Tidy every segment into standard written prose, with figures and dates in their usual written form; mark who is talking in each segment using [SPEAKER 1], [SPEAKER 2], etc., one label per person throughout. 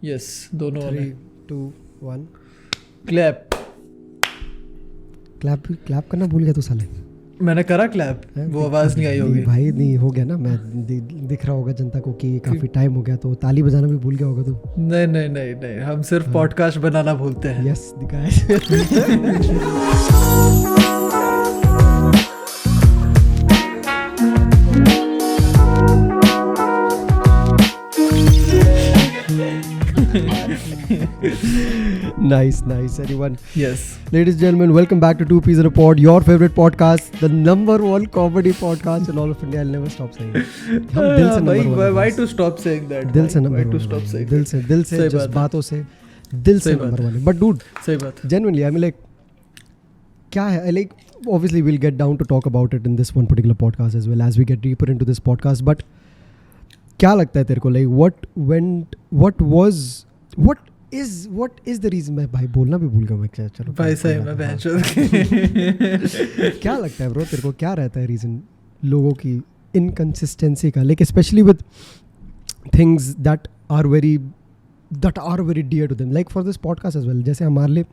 [SPEAKER 1] Yes दोनों
[SPEAKER 2] 3, 2, 1
[SPEAKER 1] clap.
[SPEAKER 2] Clap करना भूल गया तू साले।
[SPEAKER 1] मैंने करा क्लैप, वो आवाज नहीं आई होगी
[SPEAKER 2] भाई। नहीं हो गया ना, मैं दिख रहा होगा जनता को कि काफी टाइम हो गया, तो ताली बजाना भी भूल गया होगा तू।
[SPEAKER 1] नहीं नहीं नहीं नहीं, हम सिर्फ पॉडकास्ट बनाना भूलते हैं।
[SPEAKER 2] यस दिखाया। Nice everyone.
[SPEAKER 1] Yes.
[SPEAKER 2] Ladies and gentlemen, welcome back to Two Peas in a Pod, your favorite podcast, the number one comedy podcast in all of India. I'll never stop saying it. हम दिल से number one.
[SPEAKER 1] Why to stop saying that?
[SPEAKER 2] दिल से number
[SPEAKER 1] Why to
[SPEAKER 2] one.
[SPEAKER 1] stop saying?
[SPEAKER 2] दिल से जज्बातों से दिल से number one. But dude,
[SPEAKER 1] सही बात।
[SPEAKER 2] genuinely, I mean like, क्या है like, obviously we'll get down to talk about it in this one particular podcast as well as we get deeper into this podcast. But क्या लगता है तेरे को like what is the reason? मैं भाई बोलना भी भूल गया मैं। क्या चलो
[SPEAKER 1] भाई सही मैं बहनचोद।
[SPEAKER 2] क्या लगता है ब्रो तेरे को, क्या रहता है रीजन लोगों की इनकंसिस्टेंसी का, like specially with things that are very dear to them, like for this podcast as well. जैसे हमारे लिए,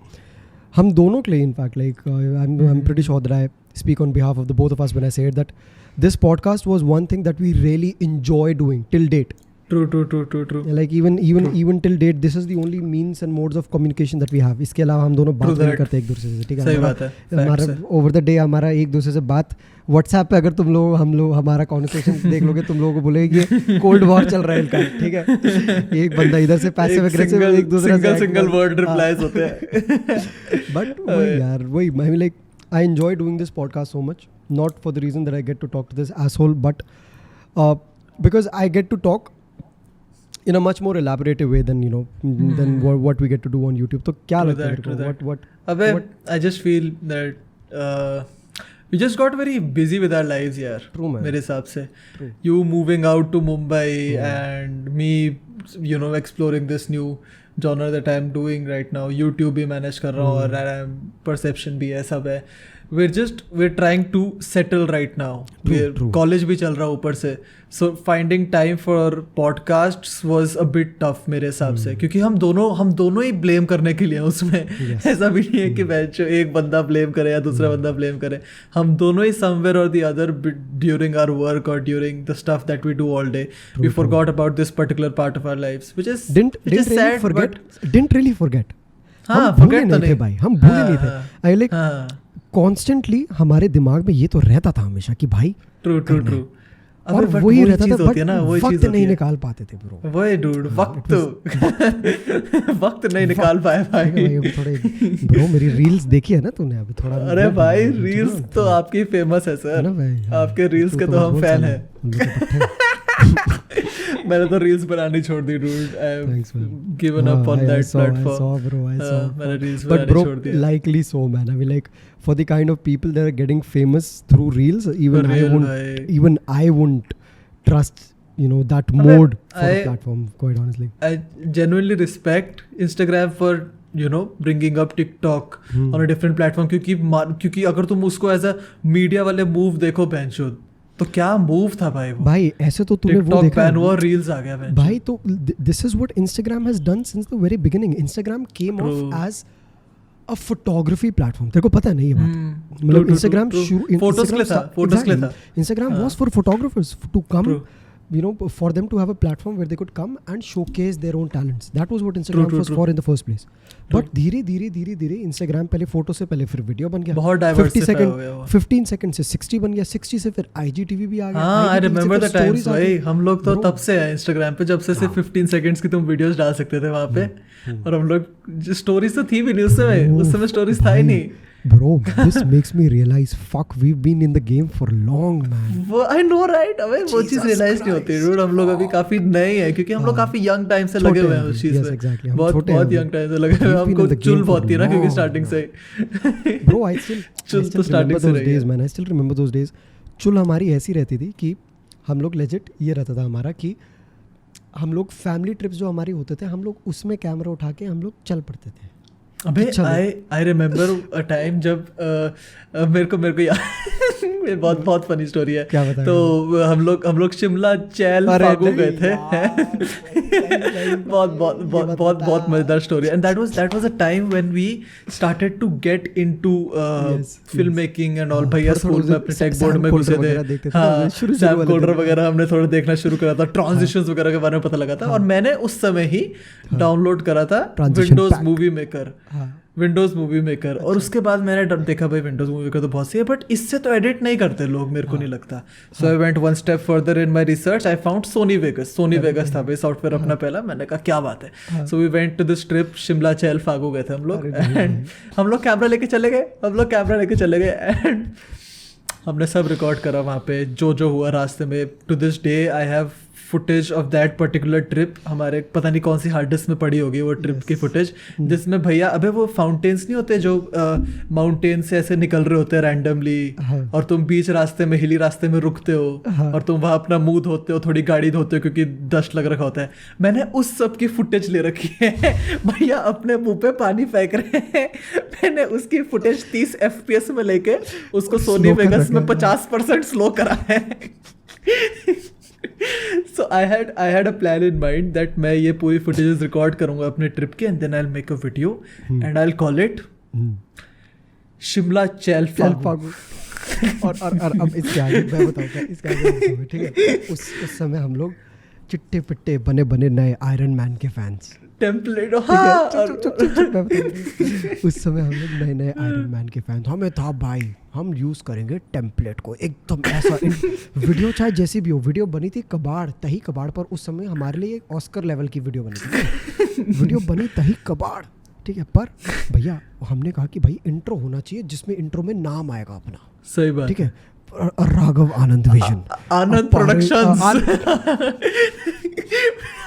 [SPEAKER 2] हम दोनों के लिए in fact, like I am pretty sure that I speak on behalf of the both of us when I said that this podcast was one thing that we really enjoy doing till date.
[SPEAKER 1] True.
[SPEAKER 2] Like even till date, this is the only means and modes of communication that we have. इसके अलावा हम दोनों बात नहीं करते एक दूसरे से, ठीक है?
[SPEAKER 1] सही बात है।
[SPEAKER 2] हमारा over the day हमारा एक दूसरे से बात WhatsApp पे, अगर तुम लोग हम लोग हमारा कॉन्वर्सेशन देख लोगे, तुम लोगों को बोलेगी कि कोल्ड वॉर चल रहा है इनका, ठीक है? एक बंदा इधर से पैसिव एग्रेसिव, एक दूसरे से
[SPEAKER 1] सिंगल वर्ड रिप्लाईज होते हैं।
[SPEAKER 2] बट वही यार, वही I mean like I enjoy doing this podcast so much, not for the reason that I get to talk to this asshole, but because I get to talk in a much more elaborative way than than what we get to do on YouTube. तो क्या लगता है तेरे को?
[SPEAKER 1] अबे I just feel that we just got very busy with our lives यार।
[SPEAKER 2] True man.
[SPEAKER 1] मेरे हिसाब से you moving out to Mumbai and me exploring this new genre that I'm doing right now, YouTube भी manage कर रहा हूँ और perception भी है, सब है। We're trying to settle right now. College भी चल रहा है ऊपर से, so finding time for podcasts was a bit tough मेरे हिसाब से, क्योंकि हम दोनों ही blame करने के लिए उसमें। ऐसा भी नहीं है कि बेंचो एक बंदा blame करे या दूसरा बंदा blame करे, हम दोनों ही somewhere or the other during our work or during the stuff that we do all day, we forgot about this particular part of our lives, which is sad,
[SPEAKER 2] didn't really forget.
[SPEAKER 1] हाँ,
[SPEAKER 2] हम भूले नहीं थे भाई, हम भूले नहीं थे। I like कॉन्स्टेंटली हमारे दिमाग में ये तो रहता था हमेशा कि भाई
[SPEAKER 1] ट्रू
[SPEAKER 2] और वही रहता था, बट वक्त नहीं निकाल पाते थे ब्रो।
[SPEAKER 1] वही डूड, वक्त नहीं निकाल पाए भाई।
[SPEAKER 2] थोड़े ब्रो, मेरी रील्स देखी है ना तूने अभी थोड़ा?
[SPEAKER 1] अरे भाई रील्स तो आपकी फेमस है सर, आपके रील्स के तो हम फैन हैं। मैंने तो रील्स बनानी छोड़ दी dude, I have given up on that platform. मैंने रील्स बनानी छोड़ दी।
[SPEAKER 2] Likely so man, I mean like for the kind of people that are getting famous through reels, even I wouldn't trust that mode for a platform, quite honestly.
[SPEAKER 1] I genuinely respect Instagram for bringing up TikTok on a different platform, क्योंकि अगर तुम उसको as a media वाले move देखो बेंचो, तो क्या move था भाई वो।
[SPEAKER 2] भाई ऐसे तो तूने वो देखा
[SPEAKER 1] बैन हुआ, रील्स आ गया
[SPEAKER 2] भाई। तो this is what Instagram has done since the very beginning. Instagram came off as a photography platform. तेरे को पता नहीं है बात? मतलब Instagram
[SPEAKER 1] फोटोज के लिए था।
[SPEAKER 2] Instagram was for photographers to come, for them to have a platform where they could come and showcase their own talents. That was what Instagram was for in the first place. But धीरे Instagram पहले photo से पहले फिर video बन गया,
[SPEAKER 1] बहुत
[SPEAKER 2] 15 second से 60 बन गया, 60 से फिर IGTV भी आ गया।
[SPEAKER 1] हाँ, I remember the times भाई, हम लोग तो तब से है Instagram पे, जब से सिर्फ 15 सेकंड्स की तुम वीडियोस डाल सकते थे वहाँ पे, और हम लोग स्टोरीज तो थी भी नहीं उस समय स्टोरीज था ही नहीं।
[SPEAKER 2] Bro, this makes me realize, fuck, we've been in the game for long, man.
[SPEAKER 1] I know, right? अबे वो चीज़ realize नहीं होती, dude। हम लोग अभी काफी नए हैं, क्योंकि हम लोग काफी young time से लगे हुए हैं उस चीज़ में। बहुत young time से लगे हुए हैं। हमको चुल बहुत थी ना, क्योंकि starting से।
[SPEAKER 2] Bro, I still remember those days, man. I still remember those days. चुल हमारी ऐसी रहती थी कि हम लोग legit ये रहता था हमारा कि हम लोग फैमिली ट्रिप्स जो हमारी होते थे, हम लोग उसमें कैमरा उठा के हम लोग चल पड़ते थे।
[SPEAKER 1] अबे
[SPEAKER 2] चलो।
[SPEAKER 1] आई रिमेम्बर अ टाइम जब मेरे को याद ये बहुत फनी स्टोरी है।
[SPEAKER 2] क्या बताया?
[SPEAKER 1] तो हम लोग शिमला चैल
[SPEAKER 2] अरे
[SPEAKER 1] फागू
[SPEAKER 2] नहीं
[SPEAKER 1] गए थे।
[SPEAKER 2] यार,
[SPEAKER 1] बहुत मजेदार story and that was a time when we started to get into film making and all. भैया स्कूल में अपने टेक बोर्ड में घुसे थे। हाँ, सैम कोल्डर वगैरह हमने थोड़ा देखना शुरू करा था, ट्रांजिशंस वगैरह के बारे में पता लगा था। और मैंने उस समय ही डाउनलोड करा था Windows movie maker, Windows movie maker. और उसके बाद मैंने देखा भाई विंडोज मूवी मेकर तो बहुत सही है, बट इससे तो एडिट नहीं करते लोग, मेरे को नहीं लगता। So I went one step further in my research, I found Sony Vegas था भाई सॉफ्टवेयर अपना पहला। मैंने कहा क्या बात है। So we went to this trip, Shimla Chail Fagu गए थे हम लोग। एंड हम लोग कैमरा लेके चले गए एंड हमने सब रिकॉर्ड करा वहाँ पे जो हुआ रास्ते में। To this day I have footage of that particular trip. हमारे पता नहीं कौन सी हार्ड डिस्क में पड़ी होगी वो ट्रिप की फुटेज, जिसमें भैया अबे वो फाउंटेन्स नहीं होते जो माउंटेन से ऐसे निकल रहे होते हैं रैंडमली, और तुम बीच रास्ते में हिली रास्ते में रुकते हो और तुम वहाँ अपना मुंह धोते हो, थोड़ी गाड़ी धोते हो क्योंकि डस्ट लग रखा होता है। मैंने उस सब की फुटेज ले रखी है। भैया अपने मुंह पे पानी फेंक रहे हैं, मैंने उसकी फुटेज 30 FPS में लेके उसको सोनी वेगस में 50% स्लो करा है। So I had a plan in mind that मैं ये पूरी footages record करूँगा अपने ट्रिप के, and then I'll make a video and I'll call it Shimla Chail Phagu.
[SPEAKER 2] और अब इसके आगे मैं बताऊंगा, ठीक है। उस समय हम लोग चिट्टे पिट्टे बने नए आयरन मैन के फैंस,
[SPEAKER 1] टेम्पलेट।
[SPEAKER 2] उस समय हम लोग नए आयरन मैन के फैन। हमें था भाई हम यूज करेंगे टेम्पलेट को एकदम ऐसा। वीडियो चाहे जैसी भी हो, वीडियो बनी थी कबाड़ तही कबाड़ पर। उस समय हमारे लिए एक ऑस्कर लेवल की वीडियो बनी थी। वीडियो बनी तही कबाड़, ठीक है। पर भैया हमने कहा कि भाई इंट्रो होना चाहिए जिसमें इंट्रो में नाम आएगा अपना,
[SPEAKER 1] सही बात,
[SPEAKER 2] ठीक है। राघव आनंद विजन,
[SPEAKER 1] आनंद प्रोडक्शंस,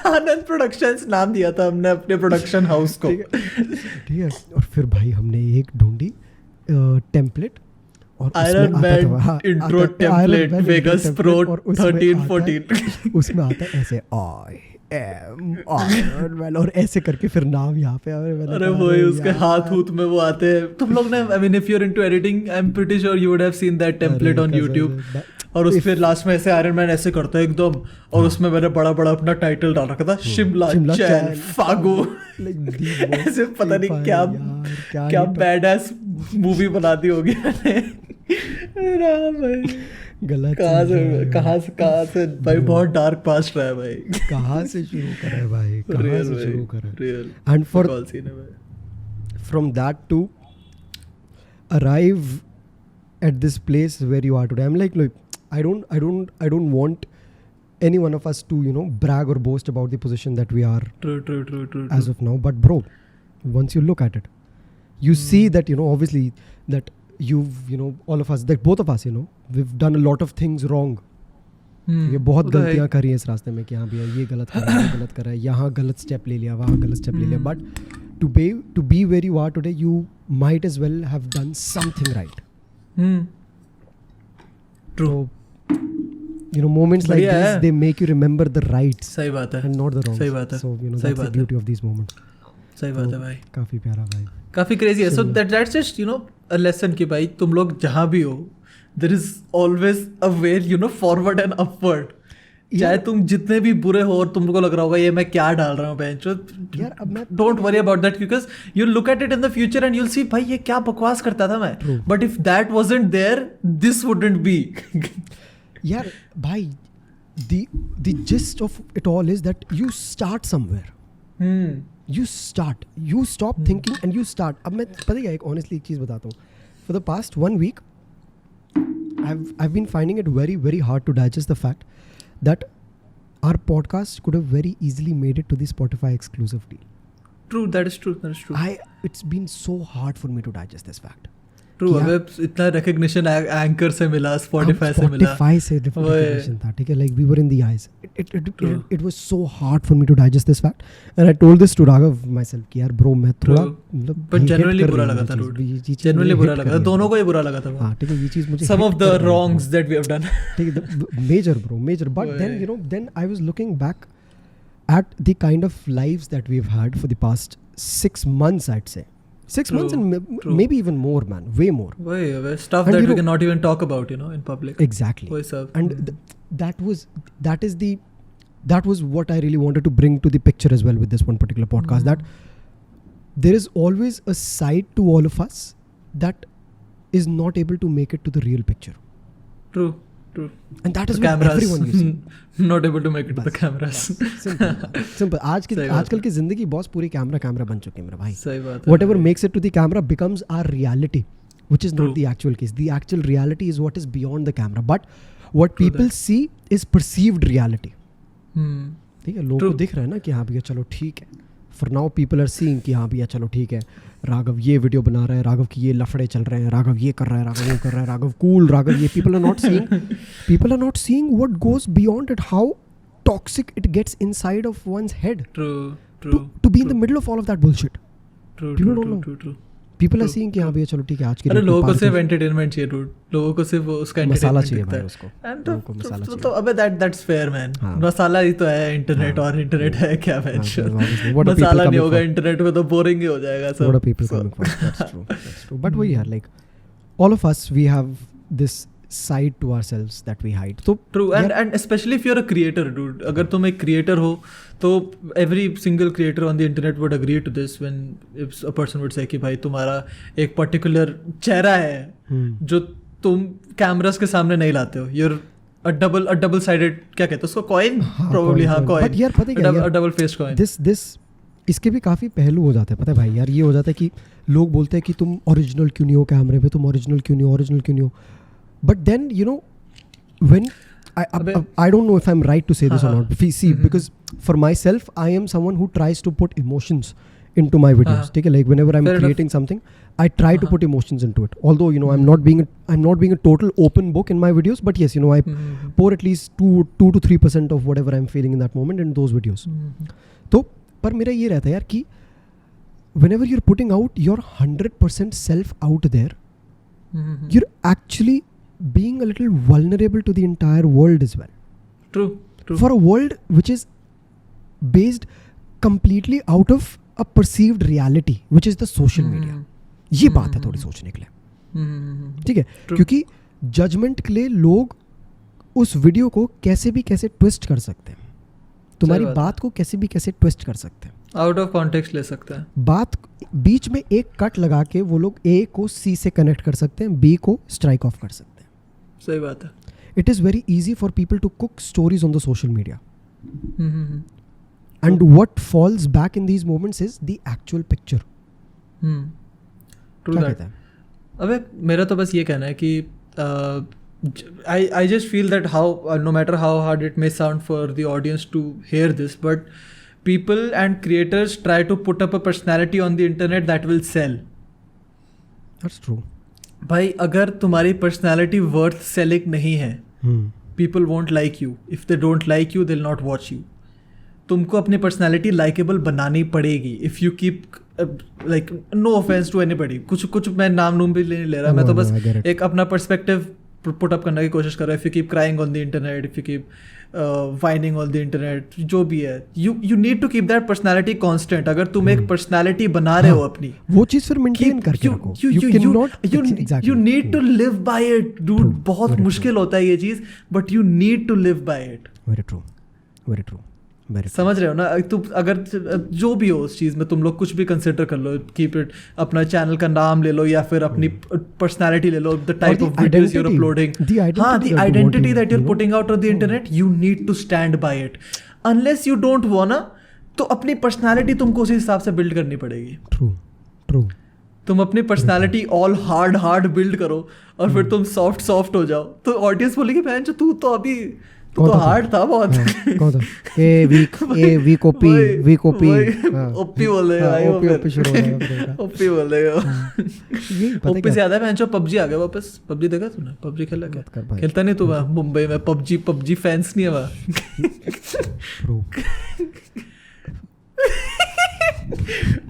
[SPEAKER 1] आनंद प्रोडक्शंस नाम दिया था हमने अपने प्रोडक्शन हाउस को,
[SPEAKER 2] ठीक है। और फिर भाई हमने एक ढूंढी टेम्पलेट, और
[SPEAKER 1] Iron Man intro template Vegas Pro 13-14।
[SPEAKER 2] उसमें आता है ऐसे आई एम आयरन मैन और ऐसे करके फिर नाम यहाँ पे।
[SPEAKER 1] अरे वही उसके हाथ में वो आते हैं। तुम लोग ने, I mean if you are into editing, I am pretty sure you would have seen that template on YouTube. और उस फिर लास्ट में ऐसे आयरन मैन ऐसे करता है एकदम, और उसमें मैंने बड़ा अपना टाइटल डाल रखा था, शिमला चैल फागू। ऐसे पता नहीं क्या बैड एस मूवी बना दी होगी मैंने।
[SPEAKER 2] गलत कहाँ
[SPEAKER 1] से भाई बहुत डार्क पास्ट रहा है भाई।
[SPEAKER 2] कहाँ से शुरू करा है भाई, कहाँ से शुरू करा है।
[SPEAKER 1] And
[SPEAKER 2] for from that to arrive at this place where you are today, I'm like, look, I don't want any one of us to, you know, brag or boast about the position that we are
[SPEAKER 1] true
[SPEAKER 2] as of now. But bro, once you look at it, you see that, you know, obviously that you've, you know, all of us, that both of us, you know, we've done a lot of things wrong. ये बहुत गलतियां करी है इस रास्ते में कि हाँ भैया ये गलत करा है, यहाँ गलत स्टेप ले लिया, वहाँ गलत स्टेप ले लिया। But to be where you are today, you might as well have done something right.
[SPEAKER 1] True.
[SPEAKER 2] So, you know, moments like this, they make you remember the rights.
[SPEAKER 1] सही बात है,
[SPEAKER 2] and not the wrongs.
[SPEAKER 1] सही बात है।
[SPEAKER 2] So, you know, that's the beauty of these moments.
[SPEAKER 1] सही बात है भाई,
[SPEAKER 2] काफी प्यारा भाई,
[SPEAKER 1] काफी क्रेजी है। So that's just, you know, a lesson कि भाई तुम लोग जहाँ भी हो, there is always a way, you know, forward and upward. चाहे तुम जितने भी बुरे हो और तुमको लग रहा होगा ये मैं क्या डाल रहा हूँ बेंच,
[SPEAKER 2] यार अब मैं
[SPEAKER 1] don't worry about that, because you look at it in the future and you'll see भाई ये क्या बकवास करता था मैं, but if that wasn't there this wouldn't be.
[SPEAKER 2] यार भाई the gist of it all is that you start somewhere. You stop thinking and you start. अब मैं पता है एक honestly एक चीज़ बताता हूँ, for the past 1 week I've been finding it very very hard to digest the fact that our podcast could have very easily made it to the Spotify exclusive deal.
[SPEAKER 1] True, that is true.
[SPEAKER 2] It's been so hard for me to digest this fact.
[SPEAKER 1] True, हमें इतना recognition anchor से मिला, Spotify से मिला,
[SPEAKER 2] Spotify से recognition था, ठीक है, like we were in the eyes. It was so hard for me to digest this fact, and I told this to Raghav myself कि यार bro मैं थोड़ा मतलब
[SPEAKER 1] but genuinely बुरा लगा था, genuinely बुरा लगा था, दोनों को ही बुरा लगा था।
[SPEAKER 2] हाँ ठीक है, ये चीज़ मुझे
[SPEAKER 1] some of the wrongs that we have done,
[SPEAKER 2] ठीक है, major, but then you know, then I was looking back at the kind of lives that we've had for the past 6 months, I'd say 6 months and
[SPEAKER 1] true.
[SPEAKER 2] maybe even more, man, way more.
[SPEAKER 1] वही stuff
[SPEAKER 2] And
[SPEAKER 1] that
[SPEAKER 2] you
[SPEAKER 1] we
[SPEAKER 2] know-
[SPEAKER 1] cannot even talk about, in public.
[SPEAKER 2] Exactly.
[SPEAKER 1] वही सब.
[SPEAKER 2] And that was what I really wanted to bring to the picture as well with this one particular podcast, that there is always a side to all of us that is not able to make it to the real picture,
[SPEAKER 1] True.
[SPEAKER 2] and that is
[SPEAKER 1] The
[SPEAKER 2] with
[SPEAKER 1] cameras.
[SPEAKER 2] everyone you see.
[SPEAKER 1] Not able to make it to the
[SPEAKER 2] बस,
[SPEAKER 1] cameras.
[SPEAKER 2] Simple.
[SPEAKER 1] सही बात
[SPEAKER 2] आजकल
[SPEAKER 1] है.
[SPEAKER 2] की जिंदगी boss पूरी camera बन चुकी है मेरा भाई.
[SPEAKER 1] सही बात है.
[SPEAKER 2] Whatever makes it to the camera becomes our reality, which is
[SPEAKER 1] True.
[SPEAKER 2] not the actual case. The actual reality is what is beyond the camera, but what
[SPEAKER 1] True
[SPEAKER 2] people
[SPEAKER 1] that.
[SPEAKER 2] see is perceived reality.
[SPEAKER 1] Hmm.
[SPEAKER 2] ठीक है, लोगों को
[SPEAKER 1] True.
[SPEAKER 2] दिख रहा है ना कि हाँ भैया चलो ठीक है. For now people are seeing कि हाँ भैया चलो ठीक है, राघव ये वीडियो बना रहा है, राघव की ये लफड़े चल रहे हैं, राघव ये कर रहा है, राघव वो कर रहा है, राघव कूल, राघव ये. People are not seeing what goes beyond it, how toxic it gets inside of one's head
[SPEAKER 1] True.
[SPEAKER 2] to be in the middle of all of that bullshit.
[SPEAKER 1] True.
[SPEAKER 2] people don't know.
[SPEAKER 1] True.
[SPEAKER 2] People are
[SPEAKER 1] True,
[SPEAKER 2] seeing कि हाँ भैया चलो ठीक है आज की
[SPEAKER 1] अरे
[SPEAKER 2] date में
[SPEAKER 1] लोगों को
[SPEAKER 2] पार्टी-
[SPEAKER 1] सिर्फ एंटरटेनमेंट चाहिए dude. लोगों को सिर्फ उसका
[SPEAKER 2] मसाला
[SPEAKER 1] entertainment
[SPEAKER 2] चाहिए
[SPEAKER 1] दिखता
[SPEAKER 2] भाई
[SPEAKER 1] है.
[SPEAKER 2] उसको.
[SPEAKER 1] And
[SPEAKER 2] लोगों को मसाला
[SPEAKER 1] तो
[SPEAKER 2] चाहिए.
[SPEAKER 1] अबे that's fair man.
[SPEAKER 2] हाँ.
[SPEAKER 1] मसाला ही तो है इंटरनेट,
[SPEAKER 2] हाँ.
[SPEAKER 1] और इंटरनेट है क्या
[SPEAKER 2] हाँ,
[SPEAKER 1] mention.
[SPEAKER 2] obviously. What are people
[SPEAKER 1] मसाला नहीं
[SPEAKER 2] coming
[SPEAKER 1] होगा
[SPEAKER 2] for?
[SPEAKER 1] इंटरनेट में तो बोरिंग ही हो जाएगा सब.
[SPEAKER 2] What are people
[SPEAKER 1] So-
[SPEAKER 2] coming for? That's true. But वही यार, like all of us, we have this side to ourselves that we hide. So
[SPEAKER 1] True, and especially if you're a creator, dude. अगर तुम एक creator हो, तो every single creator on the internet would agree to this when if a person would say कि भाई तुम्हारा एक particular चेहरा है जो तुम cameras के सामने नहीं लाते हो. You're a double sided, क्या कहते हैं उसको, coin? Probably हाँ, coin.
[SPEAKER 2] But यार पता है क्या
[SPEAKER 1] A
[SPEAKER 2] यार,
[SPEAKER 1] double faced coin.
[SPEAKER 2] this इसके भी काफ़ी पहलू हो जाते हैं, पता है भाई यार. ये हो जाता है कि लोग बोलते हैं कि तुम ओरिजिनल क्यों नहीं हो कैमरे पे, तुम ओरिजिनल क्यों नहीं हो. But then when I don't know if I'm right to say this or not. See, because for myself, I am someone who tries to put emotions into my videos. ठीक है, like whenever I'm
[SPEAKER 1] Fair
[SPEAKER 2] creating something, I try to put emotions into it. Although I'm not being a total open book in my videos, but yes, I pour at least 2 to 3% of whatever I'm feeling in that moment in those videos. तो पर मेरा ये रहता है यार कि whenever you're putting out your 100% self out there, you're actually being a little vulnerable to the entire world as well.
[SPEAKER 1] True.
[SPEAKER 2] For a world which is based completely out of a perceived reality, which is the social media. ये बात है थोड़ी सोचने के लिए. ठीक है, क्योंकि जजमेंट के लिए लोग उस वीडियो को कैसे भी कैसे ट्विस्ट कर सकते हैं, तुम्हारी बात को कैसे भी कैसे ट्विस्ट कर सकते हैं,
[SPEAKER 1] आउट ऑफ कॉन्टेक्स्ट ले सकते हैं.
[SPEAKER 2] बात बीच में एक कट लगा के वो लोग ए को सी से कनेक्ट कर सकते हैं, बी को स्ट्राइक ऑफ कर सकते हैं.
[SPEAKER 1] सही बात है.
[SPEAKER 2] It is very easy for people to cook stories on the social media. And what falls back in these moments is the actual picture.
[SPEAKER 1] True
[SPEAKER 2] क्या
[SPEAKER 1] that.
[SPEAKER 2] कहता है?
[SPEAKER 1] अबे मेरा तो बस ये कहना है कि I just feel that how no matter how hard it may sound for the audience to hear this, but people and creators try to put up a personality on the internet that will sell.
[SPEAKER 2] That's true.
[SPEAKER 1] भाई अगर तुम्हारी personality worth selling नहीं है, people won't like you. If they don't like you they will not watch you. तुमको अपनी personality likeable बनानी पड़ेगी. If you keep like, no offence to anybody, कुछ मैं नाम भी नहीं ले रहा, मैं तो बस एक अपना पर्सपेक्टिव पुट अप करने की कोशिश कर रहा है. If you keep crying on the internet, if you keep whining on the internet, जो भी है, you need to keep that personality constant. अगर तुम एक पर्सनैलिटी बना रहे हो अपनी,
[SPEAKER 2] वो चीज फिर मेंटेन करके रखो.
[SPEAKER 1] you need to live by it, dude. बहुत मुश्किल होता है ये चीज, but you need to live by it.
[SPEAKER 2] Very true.
[SPEAKER 1] समझ रहे हो ना. तुम अगर जो भी हो उस चीज में, तुम लोग कुछ भी कंसिडर कर लो, कीप इट, अपना चैनल का नाम ले लो या फिर अपनी पर्सनालिटी ले लो, the type of videos you are uploading, हाँ, the identity that you are putting out on the internet, you need to stand by it. Unless you don't want, तो अपनी पर्सनालिटी तुमको उसी हिसाब से बिल्ड करनी पड़ेगी.
[SPEAKER 2] ट्रू.
[SPEAKER 1] तुम अपनी पर्सनालिटी ऑल हार्ड बिल्ड करो और फिर तुम सॉफ्ट हो जाओ, तो ऑडियंस बोलेगी बहन जो तू तो अभी तो हार्ड था बहुत.
[SPEAKER 2] कौन था? वीक ओपी
[SPEAKER 1] बोलेगा. ओपी से ज्यादा बहन जो PUBG आ गया वापस. PUBG देखा तूने? PUBG खेला क्या? खेलता नहीं तू वहाँ मुंबई में? PUBG फैंस नहीं है वहाँ.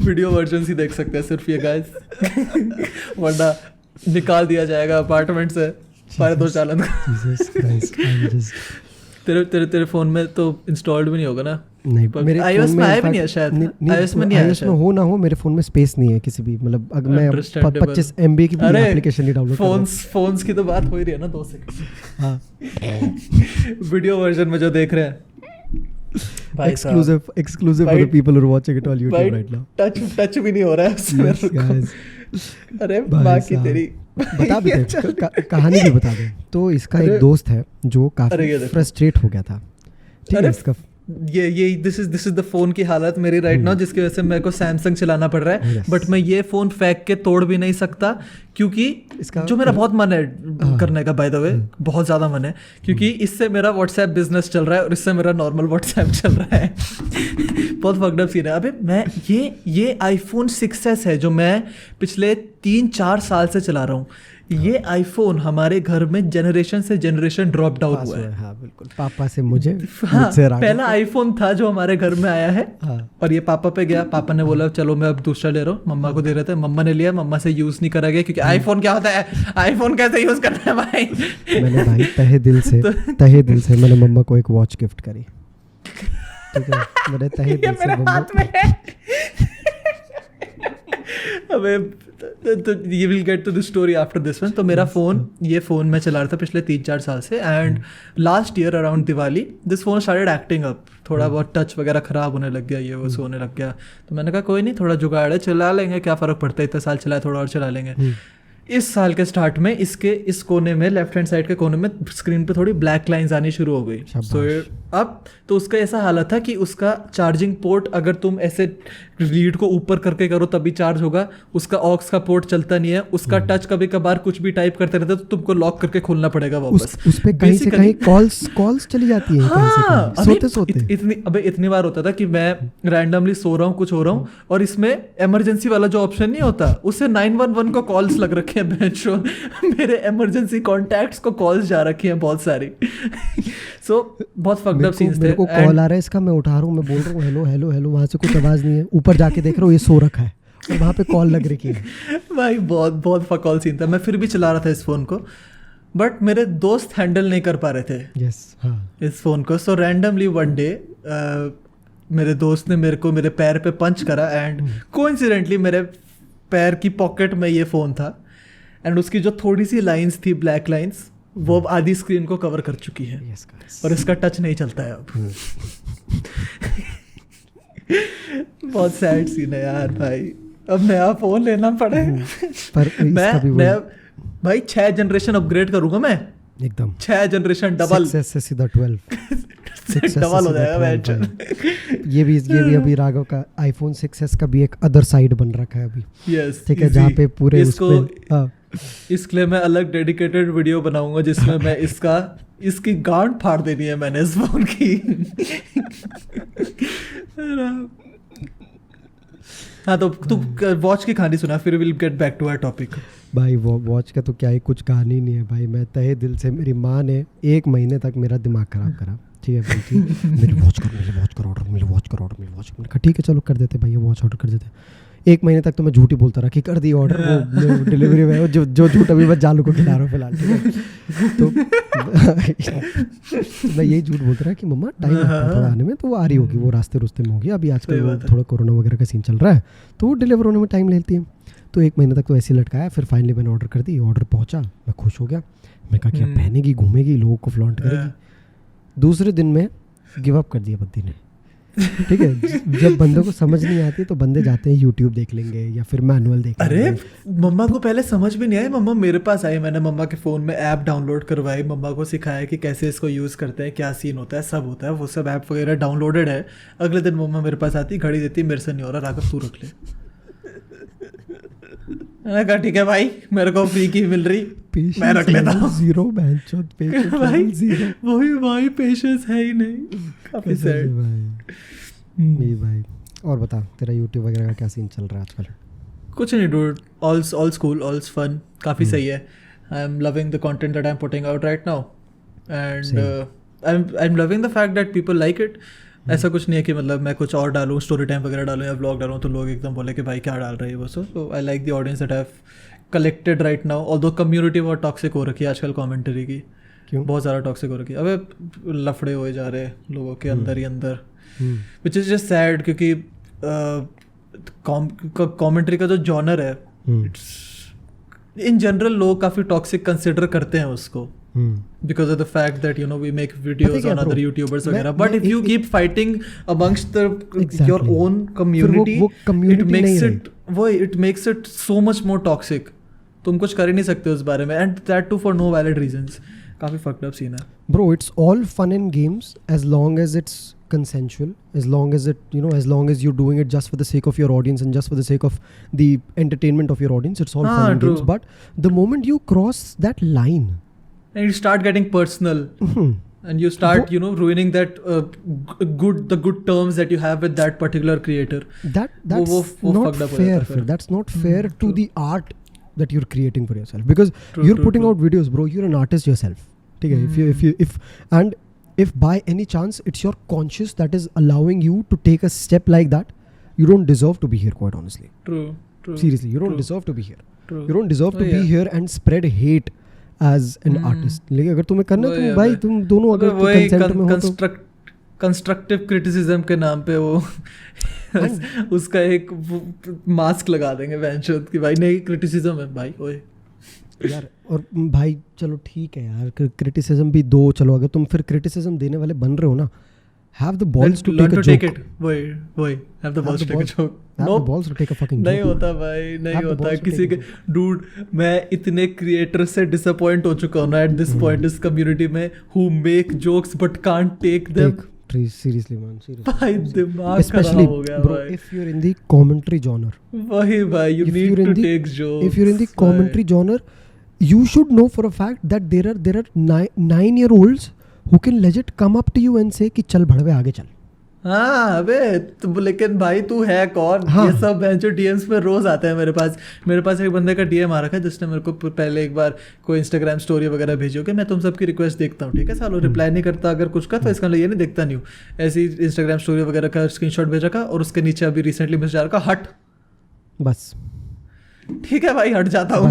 [SPEAKER 1] वीडियो वर्जन ही देख सकते हैं सिर्फ ये गाइस, वरना निकाल दिया जाएगा अपार्टमेंट से सारे 2 चालन. तेरे फोन में तो इंस्टॉल्ड भी नहीं होगा ना
[SPEAKER 2] नहीं मेरे
[SPEAKER 1] iOS
[SPEAKER 2] फोन
[SPEAKER 1] में आया
[SPEAKER 2] in
[SPEAKER 1] भी नहीं है
[SPEAKER 2] fact-
[SPEAKER 1] शायद,
[SPEAKER 2] नहीं,
[SPEAKER 1] iOS में नहीं आया
[SPEAKER 2] iOS में हो ना हो मेरे फोन में स्पेस नहीं है किसी भी, मतलब अगर मैं
[SPEAKER 1] Understandable.
[SPEAKER 2] 25 MB की भी
[SPEAKER 1] अरे
[SPEAKER 2] एप्लीकेशन नहीं डाउनलोड कर
[SPEAKER 1] फोन्स की तो बात हो ही रही है ना 2 सेकंड
[SPEAKER 2] हाँ
[SPEAKER 1] वीडियो वर्जन में जो देख रहे हैं भाई साहब,
[SPEAKER 2] exclusive for
[SPEAKER 1] भाई-
[SPEAKER 2] the people who are watching it on YouTube
[SPEAKER 1] भाई
[SPEAKER 2] right now.
[SPEAKER 1] टच भी नहीं हो रहा है उसमें,
[SPEAKER 2] Yes,
[SPEAKER 1] रुको।
[SPEAKER 2] guys.
[SPEAKER 1] अरे
[SPEAKER 2] भाई
[SPEAKER 1] बाकी
[SPEAKER 2] साहब।
[SPEAKER 1] तेरी
[SPEAKER 2] बता भी दे कहानी भी बता दे। तो इसका
[SPEAKER 1] अरे-
[SPEAKER 2] एक दोस्त है जो
[SPEAKER 1] अरे
[SPEAKER 2] काफी
[SPEAKER 1] ये देखो।
[SPEAKER 2] फ्रस्ट्रेट हो गया था, ठीक है
[SPEAKER 1] अरे
[SPEAKER 2] इसका
[SPEAKER 1] ये दिस इज द फोन की हालत मेरी राइट नाउ, जिसकी वजह से मेरे को सैमसंग चलाना पड़ रहा है,
[SPEAKER 2] Yes.
[SPEAKER 1] बट मैं ये फोन फेंक के तोड़ भी नहीं सकता, क्योंकि
[SPEAKER 2] इसका-
[SPEAKER 1] जो मेरा बहुत मन है
[SPEAKER 2] हाँ।
[SPEAKER 1] करने का, बाय द वे बहुत ज़्यादा मन है, क्योंकि इससे मेरा व्हाट्सएप बिजनेस चल रहा है और इससे मेरा नॉर्मल व्हाट्सएप चल रहा है। बहुत फक्ड अप सीन है। अबे मैं ये आईफोन 6s है जो मैं पिछले 3-4 साल से चला रहा हूँ। ये आईफोन हमारे घर में जनरेशन से जनरेशन ड्रॉप डाउन
[SPEAKER 2] पास
[SPEAKER 1] हुआ
[SPEAKER 2] हुआ
[SPEAKER 1] है।
[SPEAKER 2] है, हाँ बिल्कुल, पापा से मुझे
[SPEAKER 1] हाँ,
[SPEAKER 2] मुझसे राघव
[SPEAKER 1] पहला
[SPEAKER 2] को।
[SPEAKER 1] आईफोन था जो हमारे घर में आया है,
[SPEAKER 2] हाँ।
[SPEAKER 1] और ये पापा पे गया, पापा ने बोला चलो मैं अब दूसरा ले रहा हूँ, मम्मा को दे रहे थे, मम्मा ने लिया, मम्मा से यूज नहीं करा गया, क्योंकि आईफोन क्या होता है, आईफोन कैसे यूज करना है भाई।
[SPEAKER 2] मैंने भाई तहे दिल से मैंने मम्मा को एक वॉच गिफ्ट करी, ठीक है, मैंने तहे
[SPEAKER 1] ये
[SPEAKER 2] दिल से
[SPEAKER 1] मेरे
[SPEAKER 2] मम्मा
[SPEAKER 1] हाथ में है। अबे तो you will get to the story after this one। तो मेरा ये फ़ोन मैं चला रहा था पिछले 3-4 साल से, and last year around Diwali this phone started acting up, थोड़ा बहुत टच वगैरह ख़राब होने लग गया, ये वो सोने लग गया। तो मैंने कहा कोई नहीं, थोड़ा जुगाड़ है, चला लेंगे, क्या फ़र्क पड़ता है, इतने साल चलाए, थोड़ा और चला लेंगे। इस साल के स्टार्ट में इसके इस कोने में, लेफ्ट हैंड साइड के कोने में स्क्रीन पे थोड़ी ब्लैक लाइंस आनी शुरू हो गई। सो अब तो उसका ऐसा हालत था कि उसका चार्जिंग पोर्ट अगर तुम ऐसे लीड को ऊपर करके करो तभी चार्ज होगा, उसका ऑक्स का पोर्ट चलता नहीं है, उसका टच कभी कभार कुछ भी टाइप करते रहते तो तुमको लॉक करके खोलना पड़ेगा वापस।
[SPEAKER 2] उस पे कहीं से कहीं कॉल्स चली जाती है, कहीं से
[SPEAKER 1] हाँ,
[SPEAKER 2] कहीं, सोते सोते
[SPEAKER 1] इतनी बार होता था कि मैं रैंडमली सो रहा हूँ, कुछ हो रहा हूँ, और इसमें इमरजेंसी वाला जो ऑप्शन नहीं होता, उससे 911 को कॉल्स लग रखे हैं बेंचो, मेरे इमरजेंसी कॉन्टैक्ट्स को कॉल्स जा रखी हैं बहुत सारी। सो बहुत फक्ड अप सीन्स थे।
[SPEAKER 2] मेरे को कॉल आ रहा है इसका, मैं उठा रहा हूँ, मैं बोल रहा हूँ हेलो हेलो हेलो, वहाँ से कुछ आवाज़ नहीं है, ऊपर जाके देख रहा हूँ ये सो रखा है और वहाँ पे कॉल लग रही है।
[SPEAKER 1] भाई बहुत फकौल सीन था। मैं फिर भी चला रहा था इस फ़ोन को, बट मेरे दोस्त हैंडल नहीं कर पा रहे थे इस फ़ोन को। सो रैंडमली वन डे मेरे दोस्त ने मेरे पैर पे पंच करा, एंड कोइंसिडेंटली मेरे पैर की पॉकेट में ये फ़ोन था, एंड उसकी जो थोड़ी सी लाइंस थी, ब्लैक लाइंस, वो अब आधी स्क्रीन को कवर कर चुकी है। और इसका टच नहीं चलता है अब। बहुत सैड सीन है यार भाई, अब नया फोन लेना पड़े।
[SPEAKER 2] पर
[SPEAKER 1] मैं भाई 6 जनरेशन अपग्रेड करूंगा मैं,
[SPEAKER 2] एकदम
[SPEAKER 1] 6 जनरेशन डबल,
[SPEAKER 2] 6S से सीधा 12
[SPEAKER 1] डबल हो जाएगा।
[SPEAKER 2] ये भी अभी राघव का आईफोन 6s का भी एक अदर साइड बन रखा है अभी।
[SPEAKER 1] यस,
[SPEAKER 2] ठीक है, जहाँ पे पूरे उसपे
[SPEAKER 1] इसके लिए मैं अलग डेडिकेटेड वीडियो बनाऊंगा जिसमें मैं इसकी गांड फाड़ देनी है मैंने इस फोन की। हाँ, तो तू वॉच की कहानी सुना, फिर will get back to our topic.
[SPEAKER 2] भाई वॉच का तो क्या ही कुछ कहानी नहीं है भाई। मैं तहे दिल से, मेरी माँ ने 1 महीने तक मेरा दिमाग खराब करा, ठीक है, बोलती मेरी वॉच करो ऑर्डर, मैंने कहा ठीक है चलो कर देते भाई, ये वॉच ऑर्डर कर देते। 1 महीने तक तो मैं झूठी बोलता रहा कि कर दी ऑर्डर, वो डिलीवरी में जो झूठ अभी मैं जालू को खिला रहा हूँ फिलहाल, ठीक है। तो मैं यही झूठ बोलता रहा कि मम्मा टाइम लगता है थोड़ा आने में, तो वो आ रही होगी, वो रास्ते में होगी, अभी आजकल वो थोड़ा कोरोना वगैरह का सीन चल रहा है तो वो डिलीवर होने में टाइम लेती है। तो 1 महीने तक तो ऐसे ही लटकाया, फिर फाइनली मैंने ऑर्डर कर दी, ऑर्डर पहुँचा, मैं खुश हो गया, मैं कहा कि पहनेगी, घूमेगी, लोगों को फ्लॉन्ट करेगी। दूसरे दिन में गिव अप कर दिया बंदी ने, ठीक है। जब बंदों को समझ नहीं आती तो बंदे जाते हैं यूट्यूब देख लेंगे या फिर मैनुअल देख लेंगे।
[SPEAKER 1] अरे मम्मा को पहले समझ भी नहीं आई, मम्मा मेरे पास आई, मैंने मम्मा के फ़ोन में ऐप डाउनलोड करवाई, मम्मा को सिखाया कि कैसे इसको यूज़ करते हैं, क्या सीन होता है, सब होता है, वो सब ऐप वगैरह डाउनलोडेड है। अगले दिन मम्मा मेरे पास आती, घड़ी देती, मेरे से नहीं हो रहा, राघव तू रख ले। मैंने कहा ठीक है भाई, मेरे को फ्री की मिल रही, मैं रख लेता हूँ।
[SPEAKER 2] जीरो भाई,
[SPEAKER 1] वही भाई, पेशेंस है ही नहीं, काफी सैड
[SPEAKER 2] भाई। और बता, तेरा यूट्यूब वगैरह का क्या सीन चल रहा है आजकल?
[SPEAKER 1] कुछ नहीं dude, all school, all fun, काफ़ी सही है। I am loving the content that I am putting out right now, and I am loving the fact that people like it. ऐसा कुछ नहीं है कि मतलब मैं कुछ और डालूँ, स्टोरी टाइम वगैरह डालूँ या व्लॉग डालूँ तो लोग एकदम बोले कि भाई क्या डाल रहे हैं वो सब। So I like the audience that I have collected right now, although community बहुत टॉक्सिक हो रखी है आजकल कमेंट्री की।
[SPEAKER 2] क्यों?
[SPEAKER 1] बहुत ज़्यादा टॉक्सिक हो रखी है। अबे लफड़े हुए जा रहे हैं लोगों के अंदर ही अंदर, विच इज जस्ट सैड, क्योंकि कमेंट्री का जो जॉनर है इन जनरल लोग काफी टॉक्सिक कंसिडर करते हैं उसको, because of the fact that we make videos on other YouTubers वगैरह, but if you keep fighting amongst your own community, it makes it so much more toxic. तुम कुछ कर ही नहीं सकते उस बारे में, and that too for no valid reasons. काफी fucked up scene है.
[SPEAKER 2] Bro, it's all fun and games as long as it's consensual, as long as as long as you're doing it just for the sake of your audience and just for the sake of the entertainment of your audience, it's all fun and games. But the moment you cross that line
[SPEAKER 1] and you start getting personal, and you start ruining that the good terms that you have with that particular creator,
[SPEAKER 2] that's not fair. That's not fair to the art that you're creating for yourself, because you're putting out videos, bro. You're an artist yourself. Okay? If by any chance it's your conscience that is allowing you to take a step like that, you don't deserve to be here, quite honestly.
[SPEAKER 1] True.
[SPEAKER 2] Seriously, you don't deserve to be here. You don't deserve to be here and spread hate as an artist. लेकिन अगर तुम्हें करना है, तुम भाई तुम दोनों अगर कंसेंट में हो तो
[SPEAKER 1] कंस्ट्रक्टिव क्रिटिसिज्म के नाम पे वो उसका एक मास्क लगा देंगे वैंशोद की, भाई नहीं क्रिटिसिज्म है भाई, ओए
[SPEAKER 2] यार। और भाई चलो ठीक है यार, क्रिटिसिज्म भी दो, चलो अगर तुम फिर क्रिटिसिज्म देने वाले बन रहे हो ना, have the balls to take a joke.
[SPEAKER 1] वही have the balls to take a joke.
[SPEAKER 2] Have the balls to take a fucking joke.
[SPEAKER 1] नहीं होता भाई, नहीं होता किसी के dude। मैं इतने क्रिएटर से डिसअपॉइंट हो चुका हूँ ना at this point इस कम्युनिटी में, who make jokes but can't take them.
[SPEAKER 2] Seriously man, seriously.
[SPEAKER 1] भाई दिमाग खराब हो गया
[SPEAKER 2] bro,
[SPEAKER 1] भाई।
[SPEAKER 2] if you're in the commentary genre,
[SPEAKER 1] वही भाई, you need to take jokes.
[SPEAKER 2] If you're in the commentary genre, you should know for a fact that there are 9-year-olds who can legit come up to you and say कि चल भड़वे आगे चल।
[SPEAKER 1] हाँ अबे लेकिन भाई तू है कौन? हाँ। ये सब बेंचो डीएम्स में रोज आते हैं मेरे पास एक बंदे का डीएम आ रखा है जिसने मेरे को पहले एक बार कोई इंस्टाग्राम स्टोरी वगैरह भेजी कि मैं तुम सबकी रिक्वेस्ट देखता हूँ, ठीक है सालो रिप्लाई नहीं करता अगर कुछ का, तो इसका ये नहीं देखता नहीं हूँ। ऐसी इंस्टाग्राम स्टोरी वगैरह का स्क्रीनशॉट भेज रखा और उसके नीचे अभी रिसेंटली मैसेज आ रखा हट, बस ठीक है भाई हट जाता हूँ।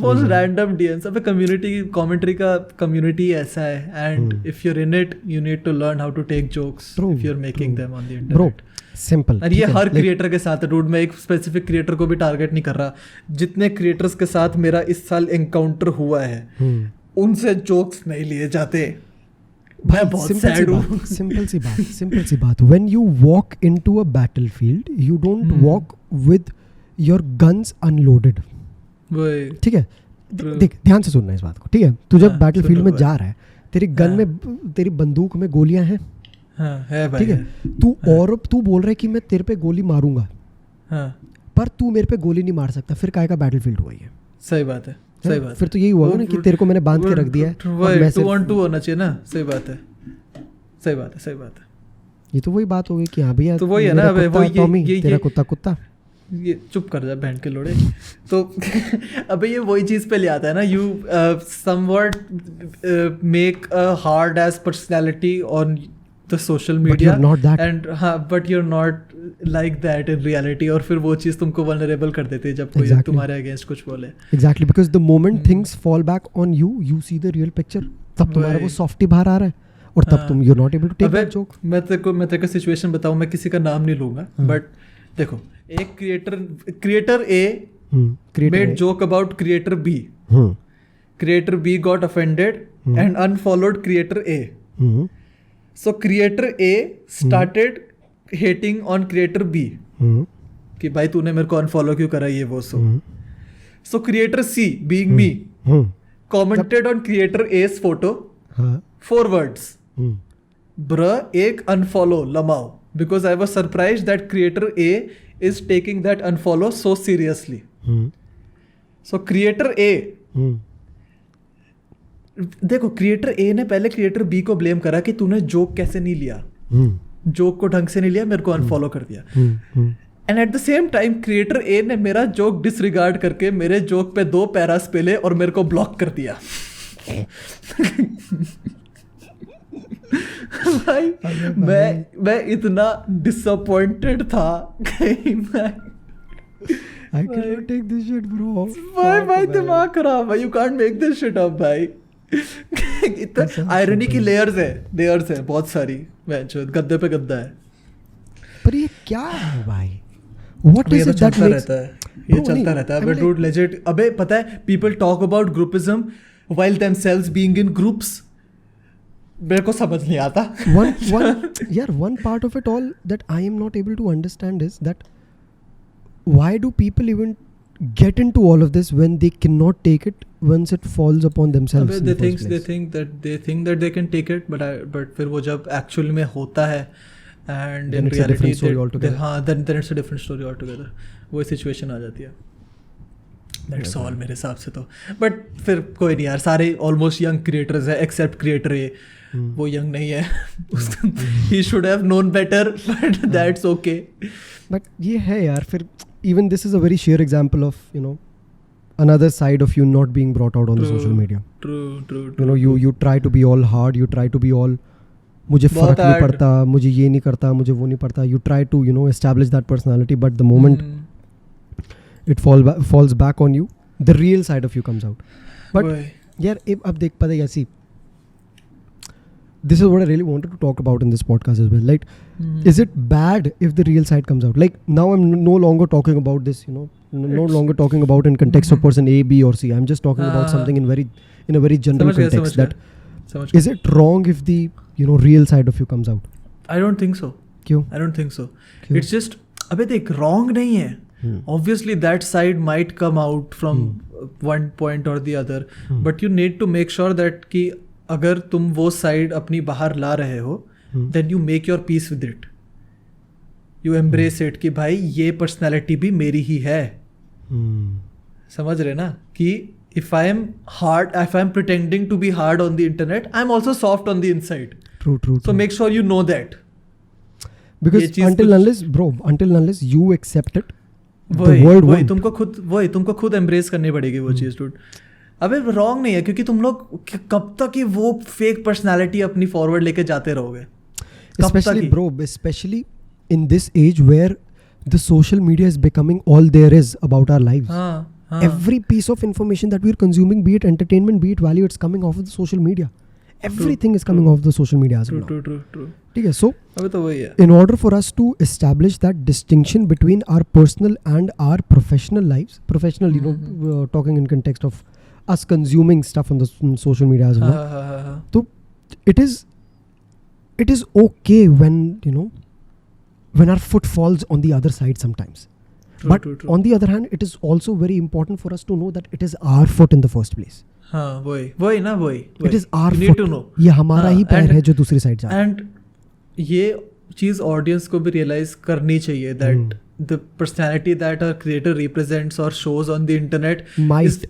[SPEAKER 1] Most random DMs. अबे कमेंट्री का कम्युनिटी ऐसा है, and if you are in it you need to learn how to take jokes if you are making them on the internet.
[SPEAKER 2] Simple.
[SPEAKER 1] और ये हर क्रिएटर के साथ है डूड, मैं एक स्पेसिफिक क्रिएटर को भी टारगेट नहीं कर रहा, जितने क्रिएटर्स के साथ मेरा इस साल एनकाउंटर हुआ है उनसे जोक्स नहीं लिए जाते। मैं बहुत सैड हूँ।
[SPEAKER 2] सिंपल सी बात, when you walk into a battlefield you don't walk with your guns unloaded। ठीक है, देख ध्यान से सुनना इस बात को, ठीक है? तू जब बैटलफील्ड में जा रहा है, तेरी गन में, तेरी बंदूक में गोलियां हैं,
[SPEAKER 1] है भाई,
[SPEAKER 2] ठीक है? तू बोल रहा है कि मैं तेरे पे गोली मारूंगा, पर तू मेरे पे गोली नहीं मार सकता, फिर काहे का बैटलफील्ड हुआ ये?
[SPEAKER 1] सही बात है, सही बात।
[SPEAKER 2] फिर तो यही हुआ ना कि तेरे को मैंने बांध के रख दिया है,
[SPEAKER 1] 2-on-2 होना चाहिए ना। सही बात है, सही बात है, सही बात है।
[SPEAKER 2] ये तो वही बात हो गई कि हाँ भैया
[SPEAKER 1] तो वही है ना,
[SPEAKER 2] ये तेरा कुत्ता
[SPEAKER 1] ये चुप कर जा बैंड के लोड़े। तो अबे ये वही चीज़ पे ले आता है ना, you somewhat make a hard edge personality on the social media and हाँ but you are not like that in reality, और फिर वो चीज़ तुमको वल्नरेबल कर देती है जब कोई तुम्हारे अगेंस्ट कुछ बोले।
[SPEAKER 2] Exactly, because the moment things fall back on you see the real picture, तब तुम्हारा वो सॉफ्टी बाहर आ रहा है और तब तुम you are not able to take that joke. मैं तेरे को सिचुएशन बताऊं, मैं किसी का नाम नहीं लूंगा, बट देखो एक creator A made joke about creator B. Creator B got offended and unfollowed creator A. So creator A started hating on creator B. कि भाई तूने मेरे को unfollow क्यों करा, ये वो सो। So creator C, being me, commented on creator A's photo 4 words. Bruh, एक unfollow लमाओ, because I was surprised that creator A is taking that unfollow so seriously. So creator A, देखो क्रिएटर ए ने पहले creator B को blame करा कि तूने joke कैसे नहीं लिया, जोक को ढंग से नहीं लिया, मेरे को अनफॉलो कर दिया। And at the same time creator A ने मेरा जोक डिसरिगार्ड करके मेरे जोक पे 2 पैरास पेले और मेरे को ब्लॉक कर दिया। भाई मैं इतना डिसअपॉइंटेड था कि मैं I cannot take this shit bro। भाई दिमाग खराब है, you can't make this shit up भाई।
[SPEAKER 1] इतना आयरनी की लेयर्स है बहुत सारी, गद्दे पे गद्दा है।
[SPEAKER 2] पर ये क्या है भाई? What is it that makes?
[SPEAKER 1] ये चलता रहता है। अबे dude legit, अबे पता है people talk about groupism while themselves being in groups, मेरे को समझ नहीं आता।
[SPEAKER 2] One part of it all that I am not able to understand is that why do people even get into all of this when they cannot take it once it falls upon themselves?
[SPEAKER 1] They think that they can take it, but फिर वो जब actually में होता है and
[SPEAKER 2] then
[SPEAKER 1] in
[SPEAKER 2] it's a different
[SPEAKER 1] reality
[SPEAKER 2] story altogether.
[SPEAKER 1] हाँ, then it's a different story altogether. वो situation आ जाती है। That's all मेरे हिसाब से तो। But फिर कोई नहीं यार, सारे almost young creators है except creator A, वो young नहीं है। He should have known better, but that's okay.
[SPEAKER 2] But ये है यार, फिर even this is a very sheer example of, you know, another side of you not being brought out on the social media.
[SPEAKER 1] True.
[SPEAKER 2] You know, you try to be all hard, you try to be all, मुझे फर्क नहीं पड़ता, मुझे ये नहीं करता, मुझे वो नहीं पड़ता. You try to, you know, establish that personality, but the moment it falls back on you, the real side of you comes out. But यार अब देख पता है ऐसी, this is what I really wanted to talk about in this podcast as well. Like, is it bad if the real side comes out? Like, now I'm no longer talking about this, you know, no longer talking about in context of person A, B or C. I'm just talking about something in a very general context. Is it wrong if the, you know, real side of you comes out?
[SPEAKER 1] I don't think so.
[SPEAKER 2] क्यों?
[SPEAKER 1] I don't think so. It's just, अबे देख, wrong नहीं है. Obviously that side might come out from one point or the other, but you need to make sure that कि अगर तुम वो side अपनी बाहर ला रहे हो, then you make your peace with it. You embrace it कि भाई ये पर्सनैलिटी भी मेरी ही है. समझ रहे ना कि if I am pretending to be hard on the internet, I'm also soft on the inside.
[SPEAKER 2] True.
[SPEAKER 1] So make sure you know that.
[SPEAKER 2] Because until unless you accept it,
[SPEAKER 1] वही तुमको खुद embrace करनी पड़ेगी वो चीज़, dude. अबे wrong नहीं है, क्योंकि तुम लोग कब तक ही वो फेक पर्सनालिटी अपनी फॉरवर्ड लेके जाते रहोगे.
[SPEAKER 2] Especially in this age where the social media is becoming all there is about our lives. Every piece of information that we're consuming, be it entertainment, be it value, it's coming off of the social media. Everything is coming off the social media as well.
[SPEAKER 1] True.
[SPEAKER 2] ठीक है, so
[SPEAKER 1] अबे तो वही है.
[SPEAKER 2] In order for us to establish that distinction between our personal and our professional lives, you know, talking in context of us consuming stuff on the social media as well. So it is okay when, you know, when our foot falls on the other side sometimes. True. On the other hand, it is also very important for us to know that it is our foot in the first place.
[SPEAKER 1] हाँ वही.
[SPEAKER 2] It is our foot.
[SPEAKER 1] You need to know.
[SPEAKER 2] ये हमारा ही पैर है जो दूसरी side जा रहा है.
[SPEAKER 1] And ये चीज़ ऑडियंस को भी रियलाइज करनी चाहिए that the personality that a creator represents or shows on the internet might